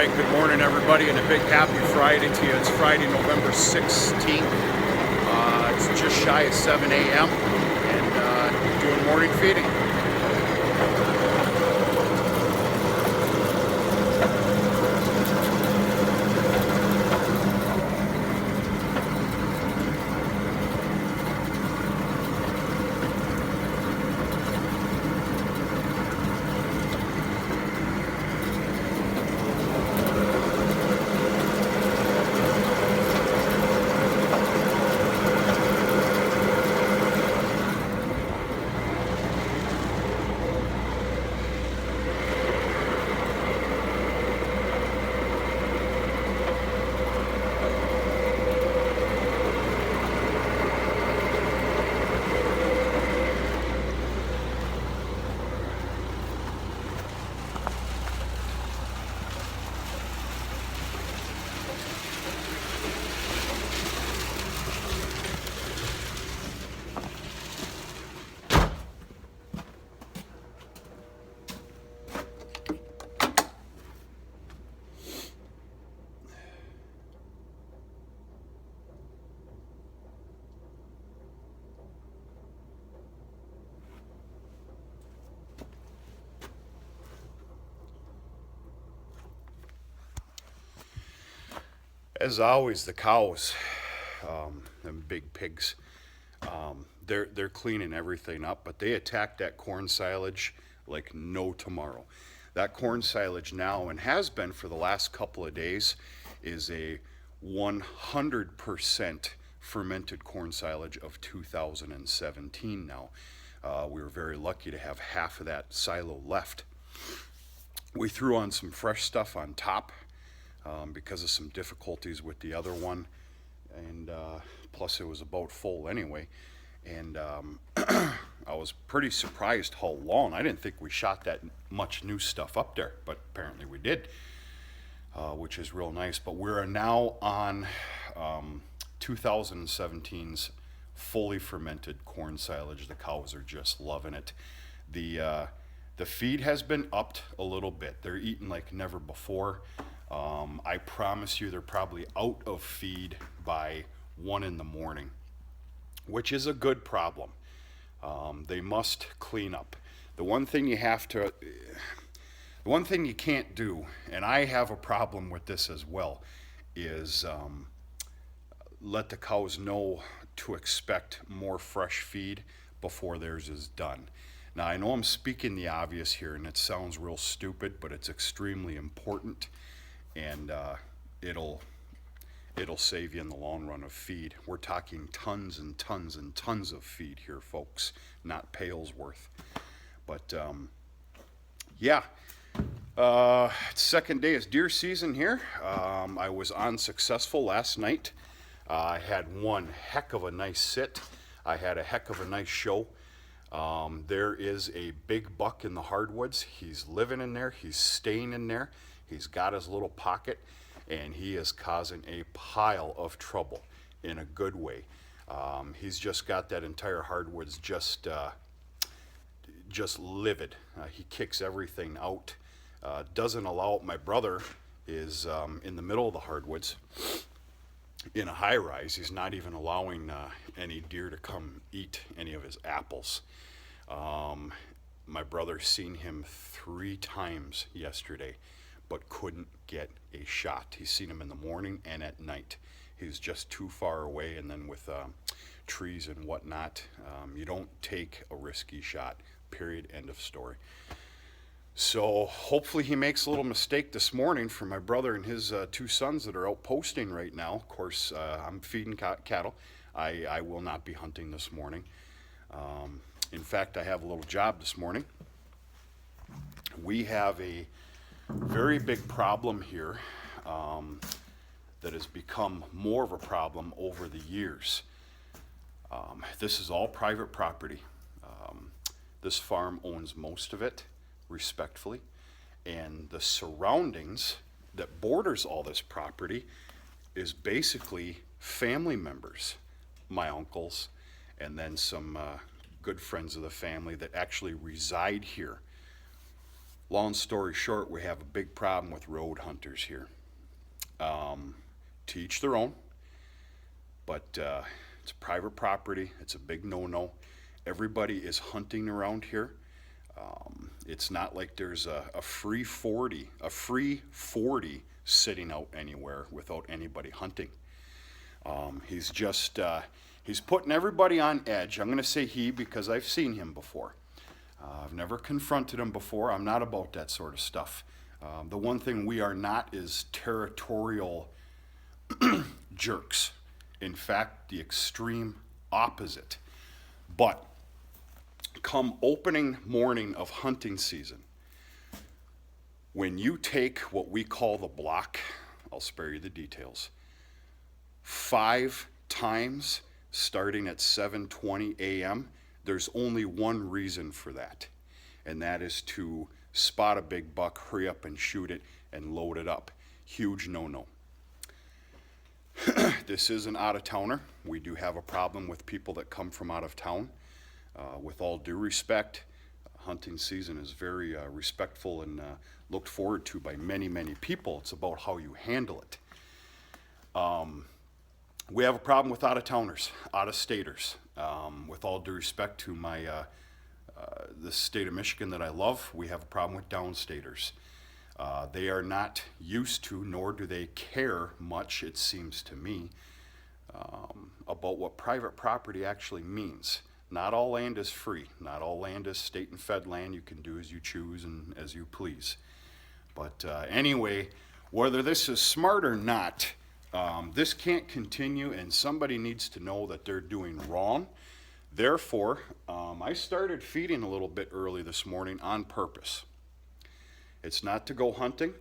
right, good morning everybody, and a big happy Friday to you. It's Friday, November 16th. It's just shy of 7 a.m. and doing morning feeding. As always, the cows, them big pigs, they're cleaning everything up, but they attack that corn silage like no tomorrow. That corn silage now, and has been for the last couple of days, is a 100% fermented corn silage of 2017 now. We were very lucky to have half of that silo left. We threw on some fresh stuff on top because of some difficulties with the other one, and plus it was about full anyway. And I was pretty surprised how long. I didn't think we shot that much new stuff up there, but apparently we did, which is real nice. But we're now on 2017's fully fermented corn silage. The cows are just loving it. The feed has been upped a little bit. They're eating like never before. I promise you they're probably out of feed by 1 in the morning, which is a good problem. They must clean up. The one thing you can't do, and I have a problem with this as well, is let the cows know to expect more fresh feed before theirs is done. Now, I know I'm speaking the obvious here, and it sounds real stupid, but it's extremely important, and it'll save you in the long run of feed. We're talking tons and tons and tons of feed here, folks, not pails worth. But yeah, second day is deer season here. I was unsuccessful last night. I had one heck of a nice sit. I had a heck of a nice show. There is a big buck in the hardwoods. He's living in there. He's staying in there. He's got his little pocket, and he is causing a pile of trouble in a good way. He's just got that entire hardwoods just livid. He kicks everything out. Doesn't allow. My brother is in the middle of the hardwoods in a high rise. He's not even allowing any deer to come eat any of his apples. My brother seen him 3 times yesterday, but couldn't get a shot. He's seen him in the morning and at night. He's just too far away, and then with trees and whatnot, you don't take a risky shot, period, end of story. So hopefully he makes a little mistake this morning for my brother and his 2 sons that are out posting right now. Of course, I'm feeding cattle. I will not be hunting this morning. In fact, I have a little job this morning. We have a very big problem here that has become more of a problem over the years. This is all private property. This farm owns most of it, respectfully, and the surroundings that borders all this property is basically family members, my uncles, and then some good friends of the family that actually reside here. Long story short, we have a big problem with road hunters here. To each their own, but it's private property. It's a big no-no. Everybody is hunting around here. It's not like there's a free 40 sitting out anywhere without anybody hunting. He's just he's putting everybody on edge. I'm going to say he because I've seen him before. I've never confronted him before. I'm not about that sort of stuff. The one thing we are not is territorial jerks. In fact, the extreme opposite. But come opening morning of hunting season, when you take what we call the block, I'll spare you the details, 5 times starting at 7:20 a.m., there's only one reason for that, and that is to spot a big buck, hurry up and shoot it, and load it up. Huge no-no. This is an out-of-towner. We do have a problem with people that come from out of town. With all due respect, hunting season is very respectful and looked forward to by many, many people. It's about how you handle it. We have a problem with out-of-towners, out-of-staters. With all due respect to the state of Michigan that I love, we have a problem with downstaters. They are not used to, nor do they care much, it seems to me, about what private property actually means. Not all land is free. Not all land is state and fed land. You can do as you choose and as you please. But anyway, whether this is smart or not, this can't continue, and somebody needs to know that they're doing wrong. Therefore, I started feeding a little bit early this morning on purpose. It's not to go hunting.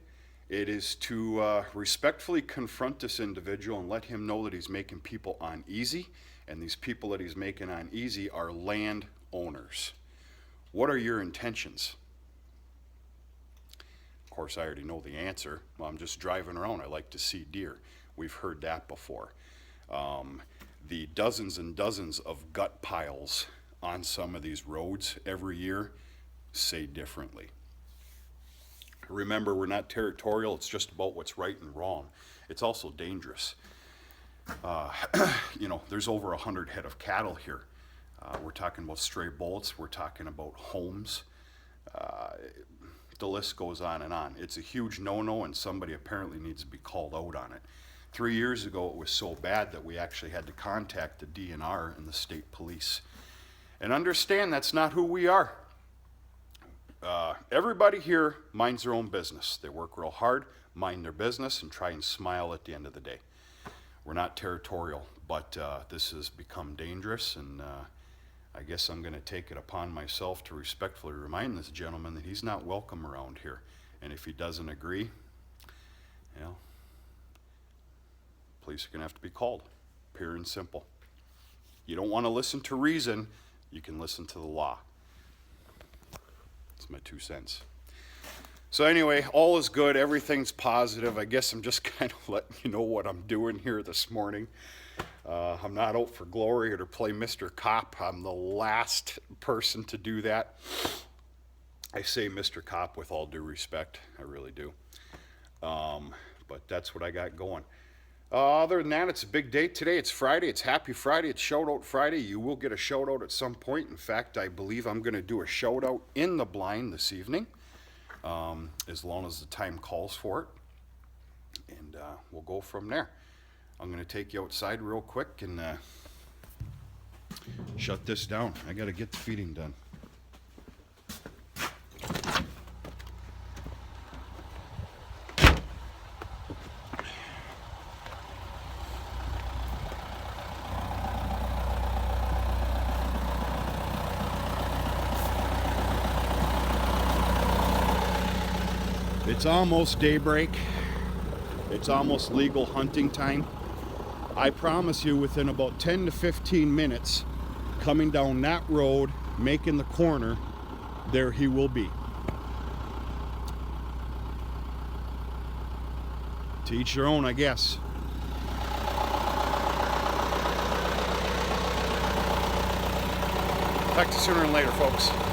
It is to respectfully confront this individual and let him know that he's making people uneasy, and these people that he's making uneasy are land owners. What are your intentions? Of course, I already know the answer. Well, I'm just driving around. I like to see deer. We've heard that before. The dozens and dozens of gut piles on some of these roads every year say differently. Remember, we're not territorial. It's just about what's right and wrong. It's also dangerous. There's over 100 head of cattle here. We're talking about stray bullets. We're talking about homes. The list goes on and on. It's a huge no-no, and somebody apparently needs to be called out on it. 3 years ago, it was so bad that we actually had to contact the DNR and the state police. And understand that's not who we are. Everybody here minds their own business. They work real hard, mind their business, and try and smile at the end of the day. We're not territorial, but this has become dangerous, and I guess I'm going to take it upon myself to respectfully remind this gentleman that he's not welcome around here. And if he doesn't agree, police are going to have to be called, pure and simple. You don't want to listen to reason, you can listen to the law. That's my 2 cents. So anyway, all is good. Everything's positive. I guess I'm just kind of letting you know what I'm doing here this morning. I'm not out for glory or to play Mr. Cop. I'm the last person to do that. I say Mr. Cop with all due respect. I really do. But that's what I got going. Other than that, it's a big day today. It's Friday. It's Happy Friday. It's Shout Out Friday. You will get a shout out at some point. In fact, I believe I'm going to do a shout out in the blind this evening, as long as the time calls for it. And we'll go from there. I'm going to take you outside real quick and shut this down. I got to get the feeding done. It's almost daybreak. It's almost legal hunting time. I promise you, within about 10 to 15 minutes, coming down that road, making the corner, there he will be. To each their own, I guess. Talk to you sooner than later, folks.